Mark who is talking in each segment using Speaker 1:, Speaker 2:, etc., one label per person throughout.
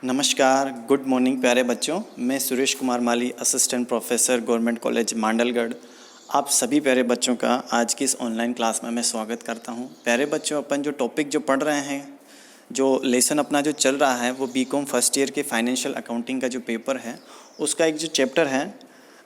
Speaker 1: नमस्कार, good morning प्यारे बच्चों। मैं Suresh Kumar Mali, assistant professor, government college Mandalgarh. आप सभी प्यारे बच्चों का आज की इस ऑनलाइन क्लास में मैं स्वागत करता हूं। प्यारे बच्चों, अपन जो टॉपिक जो पढ़ रहे हैं, जो लेसन अपना जो चल रहा है, वो बीकॉम फर्स्ट ईयर के फाइनेंशियल अकाउंटिंग का जो पेपर है, उसका एक जो चैप्टर है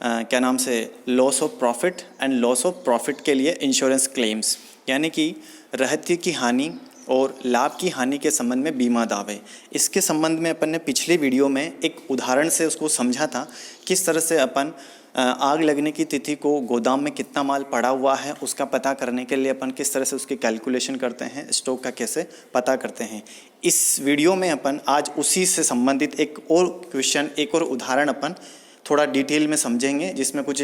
Speaker 1: क्या नाम से loss of profit and loss of profit के लिए इंश्योरेंस क्लेम्स, यानी कि रहत्य की हानि और लाभ की हानि के संबंध में बीमा दावे। इसके संबंध में अपन ने पिछले वीडियो में एक उदाहरण से उसको समझा था, किस तरह से अपन आग लगने की तिथि को गोदाम में कितना माल पड़ा हुआ है उसका पता करने के लिए अपन किस तरह से उसकी कैलकुलेशन करते हैं, स्टॉक का कैसे पता करते हैं। इस वीडियो में अपन आज उसी से संबंधित एक और क्वेश्चन, एक और उदाहरण अपन थोड़ा डिटेल में समझेंगे, जिसमें कुछ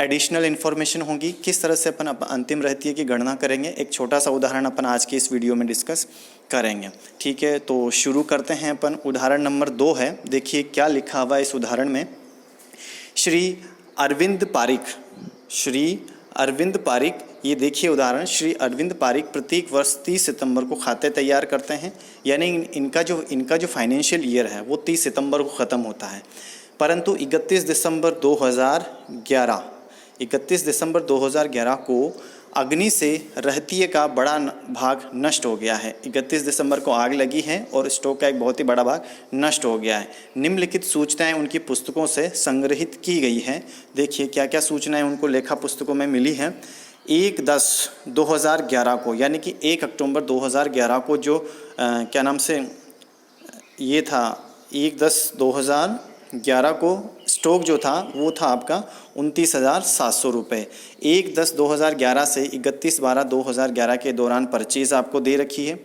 Speaker 1: एडिशनल इन्फॉर्मेशन होगी, किस तरह से अपन अंतिम रहत्य की गणना करेंगे। एक छोटा सा उदाहरण अपन आज की इस वीडियो में डिस्कस करेंगे। ठीक है, तो शुरू करते हैं अपन। उदाहरण नंबर 2 है, देखिए क्या लिखा हुआ है इस उदाहरण में। श्री अरविंद पारिक, ये देखिए उदाहरण। श्री अरविंद पारिक प्रत्येक वर्ष 30 सितंबर को खाते तैयार करते हैं, यानी इनका जो फाइनेंशियल ईयर है वो 30 सितंबर को ख़त्म होता है। परंतु 31 दिसंबर 2011 को अग्नि से रहत्य का बड़ा भाग नष्ट हो गया है। 31 दिसंबर को आग लगी है और स्टॉक का एक बहुत ही बड़ा भाग नष्ट हो गया है। निम्नलिखित सूचनाएं उनकी पुस्तकों से संग्रहित की गई हैं। देखिए क्या क्या सूचनाएं उनको लेखा पुस्तकों में मिली हैं। 1/10/2011 को, यानी कि 1 अक्टूबर 2011 को जो क्या नाम से ये था, 1/10/2011 को स्टॉक जो था वो था आपका 29,700 रुपये। 1/10/2011 से 31/12/2011 के दौरान परचेज़ आपको दे रखी है।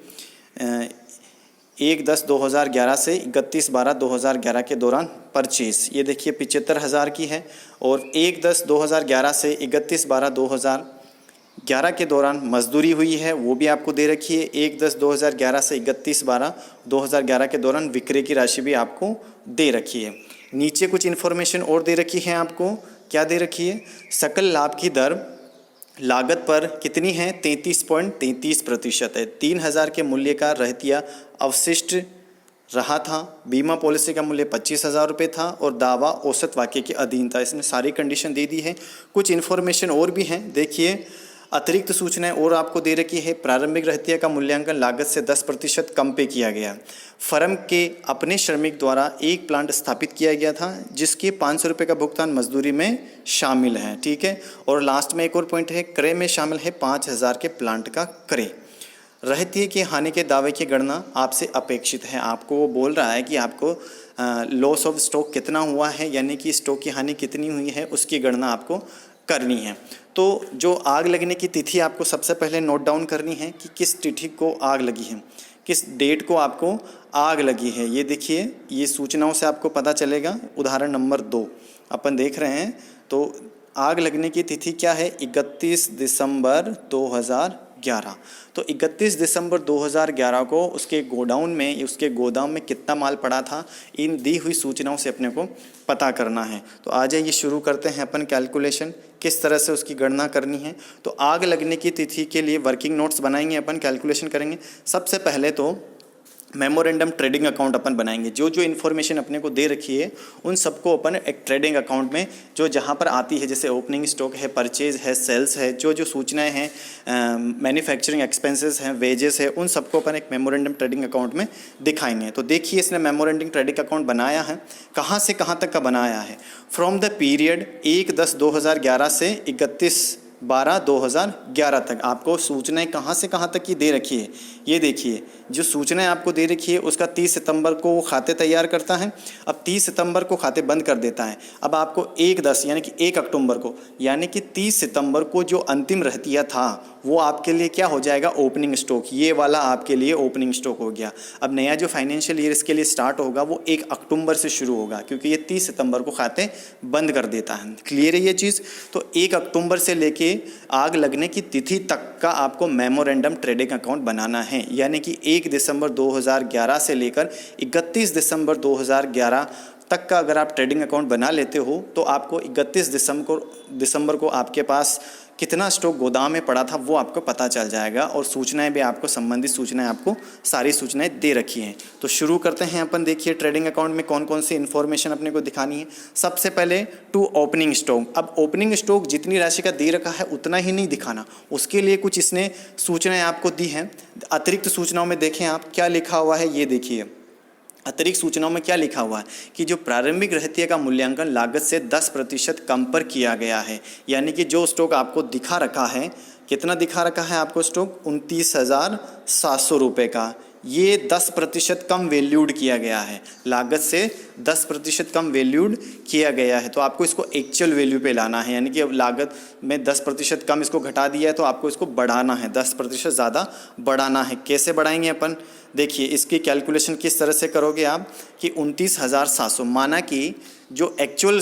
Speaker 1: 1/10/2011 से 31/12/2011 के दौरान परचेज़, ये देखिए 75,000 की है। और 1/10/2011 से 31/12/2011 के दौरान मजदूरी हुई है, वो भी आपको दे रखी है। 1/10/2011 से 31/12/2011 के दौरान विक्रय की राशि भी आपको दे रखी है। नीचे कुछ इन्फॉर्मेशन और दे रखी है आपको। क्या दे रखी है? सकल लाभ की दर लागत पर कितनी है? 33.33% है। 3,000 के मूल्य का रहतिया अवशिष्ट रहा था। बीमा पॉलिसी का मूल्य 25,000 रुपये था और दावा औसत वाक्य के अधीन था। इसमें सारी कंडीशन दे दी है। कुछ इन्फॉर्मेशन और भी हैं, देखिए अतिरिक्त सूचनाएं और आपको दे रखी है। प्रारंभिक रहतिया का मूल्यांकन लागत से 10% कम पे किया गया। फर्म के अपने श्रमिक द्वारा एक प्लांट स्थापित किया गया था, जिसके 500 रुपये का भुगतान मजदूरी में शामिल है। ठीक है, और लास्ट में एक और पॉइंट है, क्रय में शामिल है 5,000 के प्लांट का क्रय। रहतिया की हानि के दावे की गणना आपसे अपेक्षित है। आपको वो बोल रहा है कि आपको लॉस ऑफ स्टॉक कितना हुआ है, यानी कि स्टॉक की हानि कितनी हुई है, उसकी गणना आपको करनी है। तो जो आग लगने की तिथि आपको सबसे पहले नोट डाउन करनी है कि किस तिथि को आग लगी है, किस डेट को आपको आग लगी है। ये देखिए, ये सूचनाओं से आपको पता चलेगा। उदाहरण नंबर 2 अपन देख रहे हैं, तो आग लगने की तिथि क्या है? 31 दिसंबर 2011। तो 31 दिसंबर 2011 को उसके गोदाम में कितना माल पड़ा था, इन दी हुई सूचनाओं से अपने को पता करना है। तो आ जाइए शुरू करते हैं अपन कैलकुलेशन, किस तरह से उसकी गणना करनी है। तो आग लगने की तिथि के लिए वर्किंग नोट्स बनाएंगे, अपन कैलकुलेशन करेंगे। सबसे पहले तो मेमोरेंडम ट्रेडिंग अकाउंट अपन बनाएंगे। जो जो इन्फॉर्मेशन अपने को दे रखी है उन सबको अपन एक ट्रेडिंग अकाउंट में जो जहाँ पर आती है, जैसे ओपनिंग स्टॉक है, परचेज है, सेल्स है, जो जो सूचनाएं हैं, मैन्युफैक्चरिंग एक्सपेंसेस हैं, वेजेस है, उन सबको अपन एक मेमोरेंडम ट्रेडिंग अकाउंट में दिखाएंगे। तो देखिए इसने मेमोरेंडम ट्रेडिंग अकाउंट बनाया है, कहाँ से कहाँ तक का बनाया है। फ्रॉम द पीरियड 1/10/2011 से 31/12/2011 तक आपको सूचनाएं कहाँ से कहाँ तक की दे रखी है। ये देखिए जो सूचनाएं आपको दे रखी है उसका 30 सितंबर को वो खाते तैयार करता है। अब 30 सितंबर को खाते बंद कर देता है। अब आपको 1/10 यानी कि 1 अक्टूबर को, यानी कि 30 सितंबर को जो अंतिम रहतिया था वो आपके लिए क्या हो जाएगा? Opening stock. ये वाला आपके लिए ओपनिंग स्टॉक हो गया। अब नया जो फाइनेंशियल ईयर इसके लिए स्टार्ट होगा वो 1 अक्टूबर से शुरू होगा, क्योंकि ये 30 सितंबर को खाते बंद कर देता है। क्लियर है ये चीज़? तो 1 अक्टूबर से लेके आग लगने की तिथि तक का आपको मेमोरेंडम ट्रेडिंग अकाउंट बनाना है, यानी कि 1 दिसंबर 2011 से लेकर 31 दिसंबर 2011 तक का अगर आप ट्रेडिंग अकाउंट बना लेते हो तो आपको 31 दिसंबर को आपके पास कितना स्टॉक गोदाम में पड़ा था वो आपको पता चल जाएगा, और सूचनाएं भी आपको, संबंधित सूचनाएं आपको सारी सूचनाएं दे रखी हैं। तो शुरू करते हैं अपन। देखिए ट्रेडिंग अकाउंट में कौन कौन सी इन्फॉर्मेशन अपने को दिखानी है। सबसे पहले टू ओपनिंग स्टॉक। अब ओपनिंग स्टॉक जितनी राशि का दे रखा है उतना ही नहीं दिखाना, उसके लिए कुछ इसने सूचनाएं आपको दी हैं। अतिरिक्त सूचनाओं में देखें आप क्या लिखा हुआ है, ये देखिए अतिरिक्त सूचनाओं में क्या लिखा हुआ है कि जो प्रारंभिक रहतिया का मूल्यांकन लागत से 10% कम पर किया गया है। यानी कि जो स्टॉक आपको दिखा रखा है, कितना दिखा रखा है आपको स्टॉक, 29,700 रुपये का, ये 10% कम वैल्यूड किया गया है, लागत से 10% कम वैल्यूड किया गया है। तो आपको इसको एक्चुअल वैल्यू पे लाना है, यानी कि अब लागत में 10% कम इसको घटा दिया है तो आपको इसको बढ़ाना है, 10% ज़्यादा बढ़ाना है। कैसे बढ़ाएंगे अपन, देखिए इसकी कैलकुलेशन किस तरह से करोगे आप कि 29,700 माना कि जो एक्चुअल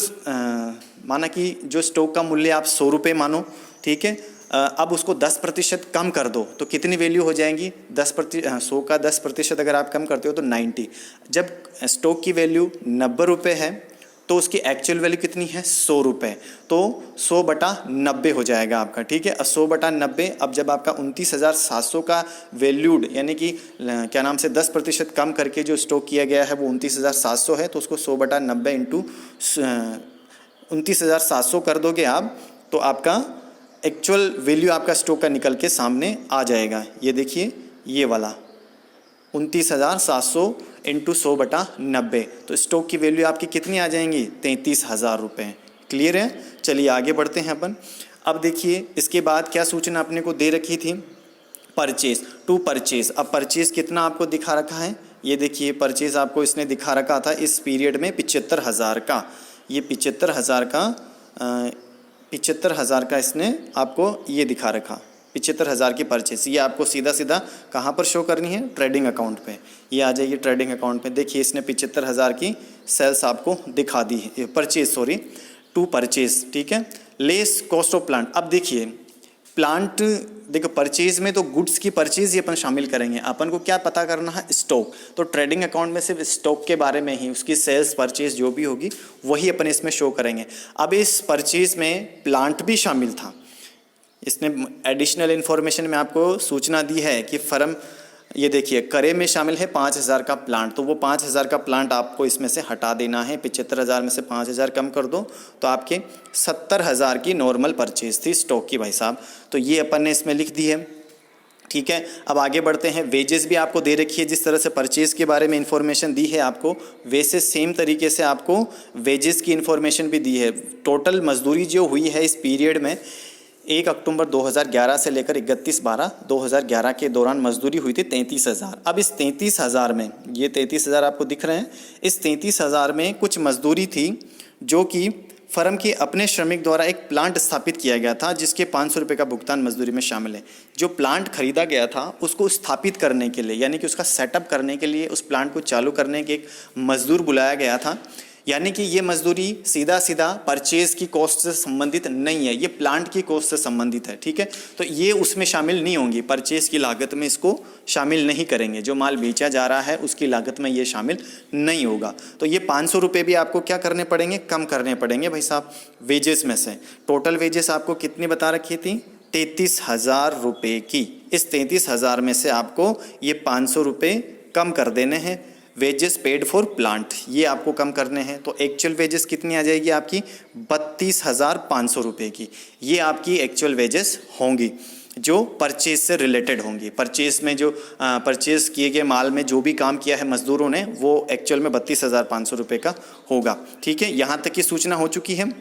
Speaker 1: माना कि जो स्टॉक का मूल्य आप 100 रुपये मानो, ठीक है। अब उसको 10% कम कर दो तो कितनी वैल्यू हो जाएंगी, 100 का 10% अगर आप कम करते हो तो 90। जब स्टॉक की वैल्यू 90 रुपये है तो उसकी एक्चुअल वैल्यू कितनी है, 100 रुपये, तो 100/90 हो जाएगा आपका, ठीक है। 100/90। अब जब आपका 29,700 का वैल्यूड यानी कि क्या नाम से 10% कम करके जो स्टॉक किया गया है वो 29,700 है, तो उसको 100/90 इंटू 29,700 कर दोगे आप तो आपका एक्चुअल वैल्यू आपका स्टॉक का निकल के सामने आ जाएगा। ये देखिए ये वाला 29,700 इंटू 100/90, तो स्टॉक की वैल्यू आपकी कितनी आ जाएंगी, 33,000 रुपये। क्लियर है। चलिए आगे बढ़ते हैं अपन। अब देखिए इसके बाद क्या सूचना अपने को दे रखी थी, परचेज टू परचेज। अब परचेज कितना आपको दिखा रखा है, ये देखिए परचेज आपको इसने दिखा रखा था इस पीरियड में 75,000 का। ये 75,000 का इसने आपको ये दिखा रखा, 75,000 की परचेस। ये आपको सीधा सीधा कहाँ पर शो करनी है, ट्रेडिंग अकाउंट पे। ये आ जाइए ट्रेडिंग अकाउंट पे, देखिए इसने 75,000 की सेल्स आपको दिखा दी है, परचेज सॉरी टू परचेज, ठीक है। Less cost of plant. अब देखिए प्लांट, देखो परचेज में तो गुड्स की परचेज ही अपन शामिल करेंगे। अपन को क्या पता करना है, स्टॉक। तो ट्रेडिंग अकाउंट में सिर्फ स्टॉक के बारे में ही, उसकी सेल्स परचेज जो भी होगी वही अपन इसमें शो करेंगे। अब इस परचेज में प्लांट भी शामिल था, इसने एडिशनल इन्फॉर्मेशन में आपको सूचना दी है कि फर्म, ये देखिए करे में शामिल है 5,000 का प्लांट, तो वो 5,000 का प्लांट आपको इसमें से हटा देना है। 75,000 में से 5,000 कम कर दो तो आपके 70,000 की नॉर्मल परचेज थी स्टॉक की भाई साहब, तो ये अपन ने इसमें लिख दी है, ठीक है। अब आगे बढ़ते हैं। वेजेस भी आपको दे रखी है, जिस तरह से परचेज के बारे में इन्फॉर्मेशन दी है आपको, वैसे सेम तरीके से आपको वेजेस की इन्फॉर्मेशन भी दी है। टोटल मजदूरी जो हुई है इस पीरियड में 1 अक्टूबर 2011 से लेकर 31/12/2011 के दौरान मजदूरी हुई थी 33,000। अब इस 33,000 में, ये 33,000 आपको दिख रहे हैं, इस 33,000 में कुछ मजदूरी थी जो कि फर्म के अपने श्रमिक द्वारा एक प्लांट स्थापित किया गया था, जिसके 500 रुपये का भुगतान मजदूरी में शामिल है। जो प्लांट खरीदा गया था उसको स्थापित करने के लिए, यानी कि उसका सेटअप करने के लिए, उस प्लांट को चालू करने के एक मजदूर बुलाया गया था। यानी कि ये मजदूरी सीधा सीधा परचेज की कॉस्ट से संबंधित नहीं है, ये प्लांट की कॉस्ट से संबंधित है, ठीक है। तो ये उसमें शामिल नहीं होंगी, परचेज की लागत में इसको शामिल नहीं करेंगे। जो माल बेचा जा रहा है उसकी लागत में ये शामिल नहीं होगा। तो ये 500 रुपये भी आपको क्या करने पड़ेंगे, कम करने पड़ेंगे भाई साहब वेजेस में से। टोटल वेजेस आपको कितनी बता रखी थी, 33,000 रुपये की। इस 33,000 में से आपको ये 500 रुपये कम कर देने हैं। वेजेस पेड फॉर प्लांट ये आपको कम करने हैं, तो एक्चुअल वेजेस कितनी आ जाएगी आपकी, 32,500 रुपये की। ये आपकी एक्चुअल वेजेस होंगी जो परचेज से रिलेटेड होंगी। परचेज में जो परचेज किए गए माल में जो भी काम किया है मजदूरों ने, वो एक्चुअल में 32,500 रुपये का होगा, ठीक है। यहाँ तक की सूचना हो चुकी है।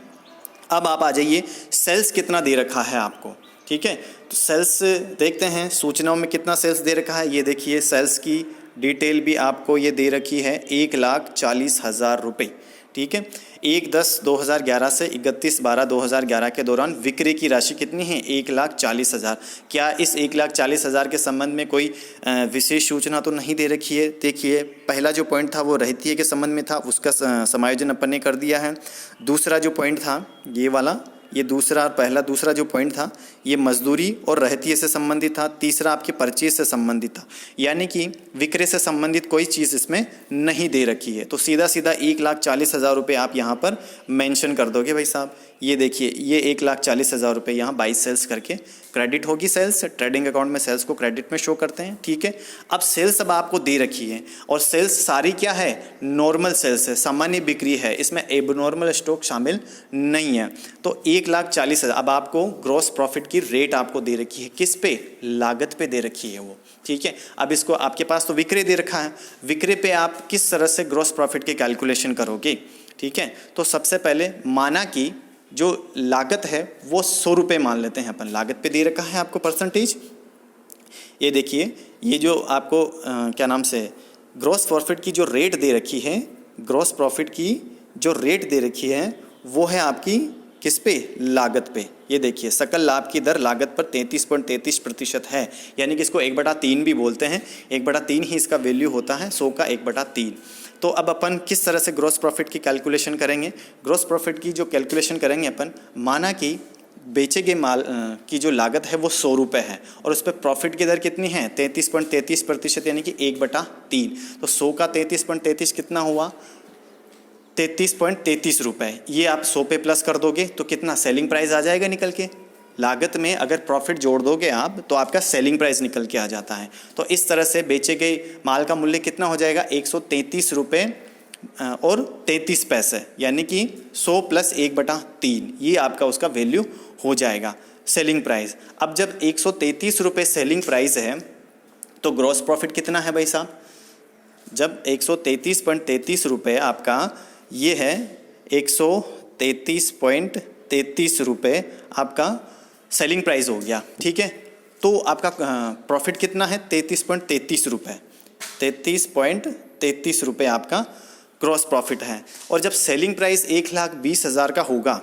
Speaker 1: अब आप आ जाइए सेल्स कितना दे रखा है आपको, ठीक है। तो सेल्स देखते हैं सूचनाओं में कितना सेल्स दे रखा है। ये देखिए सेल्स की डिटेल भी आपको ये दे रखी है, 1,40,000 रुपये, ठीक है। 1/10/2011 से 31/12/2011 के दौरान विक्रय की राशि कितनी है, 1,40,000। क्या इस 1,40,000 के संबंध में कोई विशेष सूचना तो नहीं दे रखी है। देखिए पहला जो पॉइंट था वो रहतिये के संबंध में था, उसका समायोजन अपन ने कर दिया है। दूसरा जो पॉइंट था ये वाला ये दूसरा पहला दूसरा जो पॉइंट था ये मजदूरी और रहतिये से संबंधित था। तीसरा आपके परचेज से संबंधित था, यानी कि विक्रय से संबंधित कोई चीज़ इसमें नहीं दे रखी है। तो सीधा सीधा 1,40,000 रुपये आप यहाँ पर मेंशन कर दोगे भाई साहब। ये देखिए ये 1,40,000 रुपये यहाँ बाई सेल्स करके क्रेडिट होगी। सेल्स ट्रेडिंग अकाउंट में सेल्स को क्रेडिट में शो करते हैं, ठीक है। अब सेल्स अब आपको दे रखी है और सेल्स सारी क्या है, नॉर्मल सेल्स है, सामान्य बिक्री है, इसमें एबनॉर्मल स्टॉक शामिल नहीं है। तो 1,40,000 अब आपको ग्रॉस प्रॉफिट की रेट आपको दे रखी है, किस पे, लागत पे दे रखी है वो, ठीक है। अब इसको आपके पास तो विक्रय दे रखा है, विक्रय पे आप किस तरह से ग्रॉस प्रॉफिट की कैलकुलेशन करोगे, ठीक है। तो सबसे पहले माना कि जो लागत है वो 100 रुपये मान लेते हैं अपन, लागत पे दे रखा है आपको परसेंटेज। ये देखिए ये जो आपको क्या नाम से ग्रॉस प्रॉफिट की जो रेट दे रखी है, ग्रॉस प्रॉफिट की जो रेट दे रखी है वो है आपकी किस पे, लागत पे। ये देखिए सकल लाभ की दर लागत पर 33.33% है, यानी कि इसको 1/3 भी बोलते हैं। 1/3 ही इसका वैल्यू होता है, 100 का 1/3। तो अब अपन किस तरह से ग्रॉस प्रॉफिट की कैलकुलेशन करेंगे। ग्रॉस प्रॉफिट की जो कैलकुलेशन करेंगे अपन, माना कि बेचे गए माल की जो लागत है वो 100 रुपये है और उस पर प्रॉफिट की दर कितनी है, 33.33%, यानी कि 1/3। तो 100 का 33.33 कितना हुआ, 33.33 रुपये। ये आप 100 पे प्लस कर दोगे तो कितना सेलिंग प्राइस आ जाएगा निकल के। लागत में अगर प्रॉफिट जोड़ दोगे आप तो आपका सेलिंग प्राइस निकल के आ जाता है। तो इस तरह से बेचे गए माल का मूल्य कितना हो जाएगा, 133 रुपये और 33 पैसे, यानी कि 100 + 1/3, ये आपका उसका वैल्यू हो जाएगा सेलिंग प्राइस। अब जब 133 रुपये सेलिंग प्राइस है तो ग्रॉस प्रॉफिट कितना है भाई साहब, जब 133.33 रुपये आपका ये है, 133.33 रुपये आपका सेलिंग प्राइस हो गया, ठीक है। तो आपका प्रॉफिट कितना है, 33.33 रुपये, 33.33 रुपये आपका ग्रॉस प्रॉफिट है। और जब सेलिंग प्राइस 1,20,000 का होगा,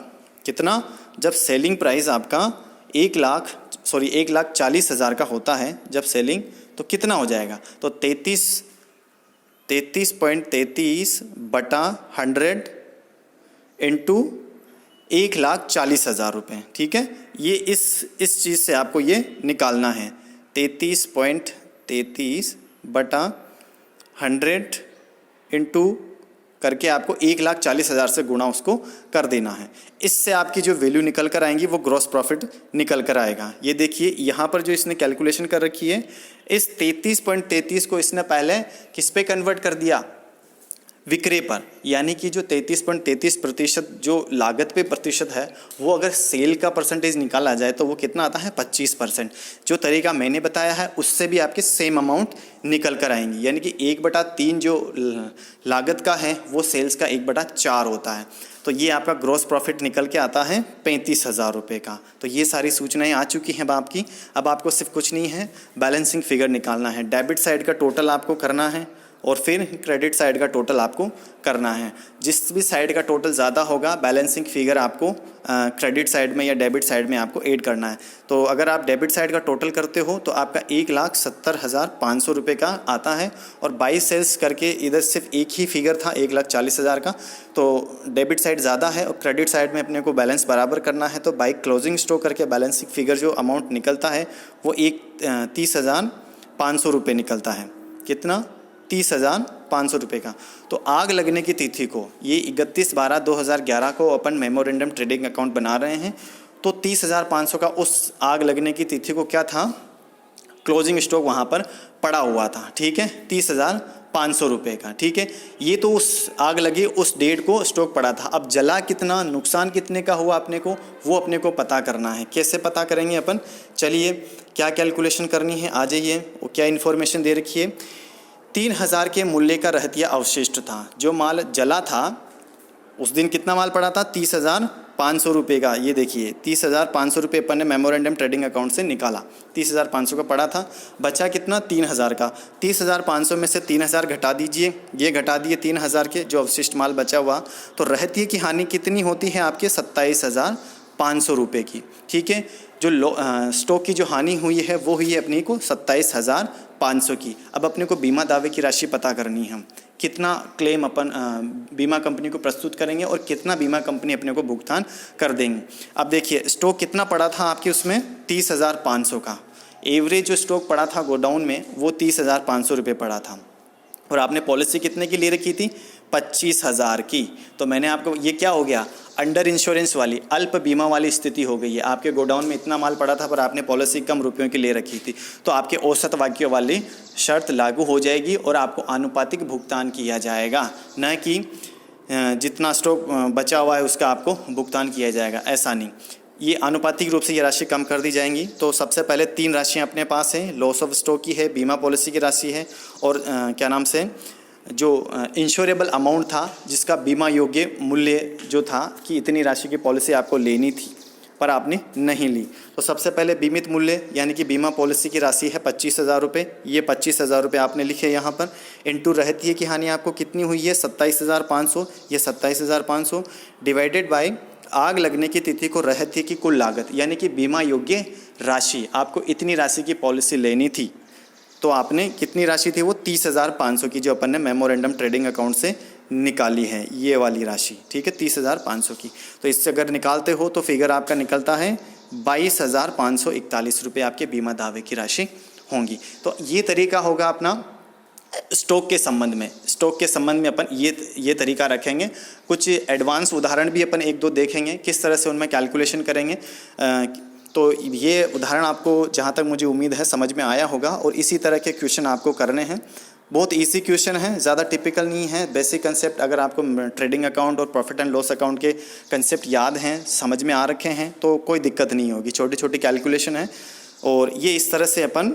Speaker 1: कितना, जब सेलिंग प्राइस आपका 1,40,000 का होता है जब सेलिंग, तो कितना हो जाएगा, तो 33.33/100 इंटू 1,40,000 रुपये, ठीक है। ये इस चीज़ से आपको ये निकालना है, 33.33/100 इंटू करके आपको 1,40,000 से गुणा उसको कर देना है। इससे आपकी जो वैल्यू निकल कर आएंगी वो ग्रॉस प्रॉफिट निकल कर आएगा। ये देखिए यहाँ पर जो इसने कैलकुलेशन कर रखी है, इस 33.33 को इसने पहले किस पे कन्वर्ट कर दिया, विक्रय पर, यानी कि जो 33.33% जो लागत पे प्रतिशत है वो अगर सेल का परसेंटेज निकाला जाए तो वो कितना आता है, 25%। जो तरीका मैंने बताया है उससे भी आपके सेम अमाउंट निकल कर आएंगी, यानी कि 1/3 जो लागत का है वो सेल्स का 1/4 होता है। तो ये आपका ग्रॉस प्रॉफिट निकल के आता है 35,000 रुपये का। तो ये सारी सूचनाएं आ चुकी हैं आपकी। अब आपको सिर्फ कुछ नहीं है, बैलेंसिंग फिगर निकालना है। डेबिट साइड का टोटल आपको करना है और फिर क्रेडिट साइड का टोटल आपको करना है। जिस भी साइड का टोटल ज़्यादा होगा बैलेंसिंग फिगर आपको क्रेडिट साइड में या डेबिट साइड में आपको ऐड करना है। तो अगर आप डेबिट साइड का टोटल करते हो तो आपका 1,70,500 रुपये का आता है और बाई सेल्स करके इधर सिर्फ एक ही फिगर था 1,40,000 का। तो डेबिट साइड ज़्यादा है और क्रेडिट साइड में अपने को बैलेंस बराबर करना है। तो बाई क्लोजिंग स्टॉक करके बैलेंसिंग फिगर जो अमाउंट निकलता है वो 30,500 रुपये निकलता है। कितना, 30,500 रुपये का। तो आग लगने की तिथि को, ये 31/12/2011 को अपन मेमोरेंडम ट्रेडिंग अकाउंट बना रहे हैं। तो 30,500 का उस आग लगने की तिथि को क्या था, क्लोजिंग स्टॉक वहाँ पर पड़ा हुआ था, ठीक है, 30,500 रुपये का, ठीक है। ये तो उस आग लगी उस डेट को स्टॉक पड़ा था। अब जला कितना, नुकसान कितने का हुआ अपने को, वो अपने को पता करना है। कैसे पता करेंगे अपन, चलिए क्या कैलकुलेशन करनी है, आ जाइए। वो क्या इन्फॉर्मेशन दे रखी है, 3,000 के मूल्य का रहतिया अवशिष्ट था। जो माल जला था उस दिन कितना माल पड़ा था, 30,500 रुपये का। ये देखिए 30,500 रुपये अपन ने मेमोरेंडम ट्रेडिंग अकाउंट से निकाला, 30,500 का पड़ा था। बचा कितना, 3,000 का। 30,500 में से 3,000 घटा दीजिए, ये घटा दिए 3,000 के, जो अवशिष्ट माल बचा हुआ। तो रहतिये की हानि कितनी होती है आपके, 27,500 रुपये की, ठीक है। जो स्टॉक की जो हानि हुई है वो हुई है अपनी को 27,500 500 की। अब अपने को बीमा दावे की राशि पता करनी है, कितना क्लेम अपन बीमा कंपनी को प्रस्तुत करेंगे और कितना बीमा कंपनी अपने को भुगतान कर देंगे। अब देखिए स्टॉक कितना पड़ा था आपके उसमें 30,500 का। एवरेज जो स्टॉक पड़ा था गोडाउन में वो 30,500 रुपये पड़ा था और आपने पॉलिसी कितने की ले रखी थी 25,000 की। तो मैंने आपको, ये क्या हो गया, अंडर इंश्योरेंस वाली अल्प बीमा वाली स्थिति हो गई है। आपके गोडाउन में इतना माल पड़ा था पर आपने पॉलिसी कम रुपयों की ले रखी थी, तो आपके औसत वाक्य वाली शर्त लागू हो जाएगी और आपको आनुपातिक भुगतान किया जाएगा, न कि जितना स्टॉक बचा हुआ है उसका आपको भुगतान किया जाएगा, ऐसा नहीं। ये आनुपातिक रूप से ये राशि कम कर दी जाएंगी। तो सबसे पहले 3 राशियाँ अपने पास हैं, लॉस ऑफ स्टॉक की है, बीमा पॉलिसी की राशि है और क्या नाम से जो इंश्योरेबल अमाउंट था, जिसका बीमा योग्य मूल्य जो था कि इतनी राशि की पॉलिसी आपको लेनी थी पर आपने नहीं ली। तो सबसे पहले बीमित मूल्य यानी कि बीमा पॉलिसी की राशि है 25,000 रुपये। ये 25,000 रुपये आपने लिखे यहाँ पर, इंटू रहती है कि हानि आपको कितनी हुई है 27,500। ये 27,500 डिवाइडेड बाय आग लगने की तिथि को रहती है की कुल लागत, यानी कि बीमा योग्य राशि। आपको इतनी राशि की पॉलिसी लेनी थी तो आपने कितनी राशि थी वो 30,500 की, जो अपन ने मेमोरेंडम ट्रेडिंग अकाउंट से निकाली है, ये वाली राशि, ठीक है 30,500 की। तो इससे अगर निकालते हो तो फिगर आपका निकलता है 22,541 रुपये आपके बीमा दावे की राशि होंगी। तो ये तरीका होगा अपना स्टॉक के संबंध में। स्टॉक के संबंध में अपन ये तरीका रखेंगे। कुछ एडवांस उदाहरण भी अपन 1-2 देखेंगे किस तरह से उनमें कैलकुलेशन करेंगे। तो ये उदाहरण आपको जहाँ तक मुझे उम्मीद है समझ में आया होगा और इसी तरह के क्वेश्चन आपको करने हैं। बहुत इजी क्वेश्चन है, ज़्यादा टिपिकल नहीं है। बेसिक कंसेप्ट अगर आपको ट्रेडिंग अकाउंट और प्रॉफिट एंड लॉस अकाउंट के कंसेप्ट याद हैं, समझ में आ रखे हैं तो कोई दिक्कत नहीं होगी। छोटी छोटी कैलकुलेशन है और ये इस तरह से अपन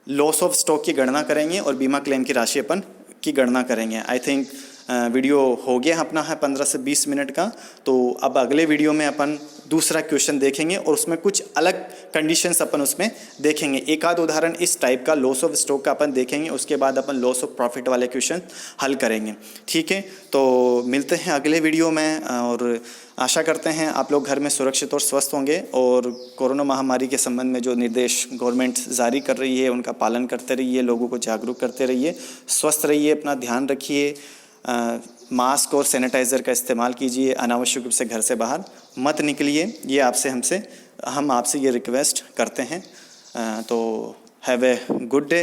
Speaker 1: लॉस ऑफ स्टॉक की गणना करेंगे और बीमा क्लेम की राशि अपन की गणना करेंगे। आई थिंक वीडियो हो गया अपना है 15 से 20 मिनट का। तो अब अगले वीडियो में अपन दूसरा क्वेश्चन देखेंगे और उसमें कुछ अलग कंडीशंस अपन उसमें देखेंगे। एक आध उदाहरण इस टाइप का लॉस ऑफ स्टॉक का अपन देखेंगे, उसके बाद अपन लॉस ऑफ प्रॉफिट वाले क्वेश्चन हल करेंगे, ठीक है। तो मिलते हैं अगले वीडियो में और आशा करते हैं आप लोग घर में सुरक्षित और स्वस्थ होंगे और कोरोना महामारी के संबंध में जो निर्देश गवर्नमेंट जारी कर रही है उनका पालन करते रहिए, लोगों को जागरूक करते रहिए, स्वस्थ रहिए, अपना ध्यान रखिए, मास्क और सैनिटाइज़र का इस्तेमाल कीजिए, अनावश्यक रूप से घर से बाहर मत निकलिए। ये हम आपसे ये रिक्वेस्ट करते हैं। तो हैव ए गुड डे।